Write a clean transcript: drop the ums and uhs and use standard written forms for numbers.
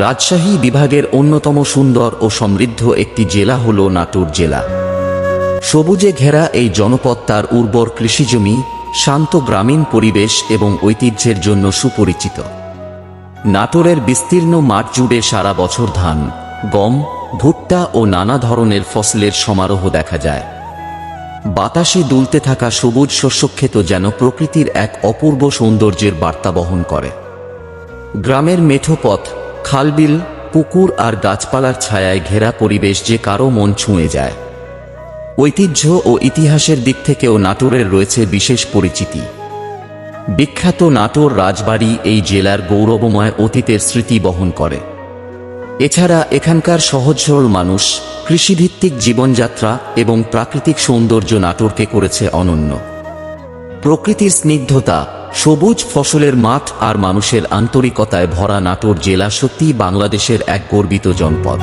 রাজশাহী বিভাগের অন্যতম সুন্দর ও সমৃদ্ধ একটি জেলা হল নাটোর জেলা। সবুজে ঘেরা এই জনপদ তার উর্বর কৃষিজমি, শান্ত গ্রামীণ পরিবেশ এবং ঐতিহ্যের জন্য সুপরিচিত। নাটোরের বিস্তীর্ণ মাঠ জুড়ে সারা বছর ধান, গম, ভুট্টা ও নানা ধরনের ফসলের সমারোহ দেখা যায়। বাতাসে দুলতে থাকা সবুজ শস্যক্ষেত যেন প্রকৃতির এক অপূর্ব সৌন্দর্যের বার্তা বহন করে। গ্রামের মেঠো পথ, খালবিল, পুকুর আর গাছপালার ছায়ায় ঘেরা পরিবেশ যে কারো মন ছুঁয়ে যায়। ঐতিহ্য ও ইতিহাসের দিক থেকেও নাটোরের রয়েছে বিশেষ পরিচিতি। বিখ্যাত নাটোর রাজবাড়ি এই জেলার গৌরবময় অতীতের স্মৃতি বহন করে। এছাড়া এখানকার সহজ সরল মানুষ, কৃষিভিত্তিক জীবনযাত্রা এবং প্রাকৃতিক সৌন্দর্য নাটোরকে করেছে অনন্য। প্রকৃতির স্নিগ্ধতা, সবুজ ফসলের মাঠ আর মানুষের আন্তরিকতায় ভরা নাটোর জেলা সত্যিই বাংলাদেশের এক গর্বিত জনপদ।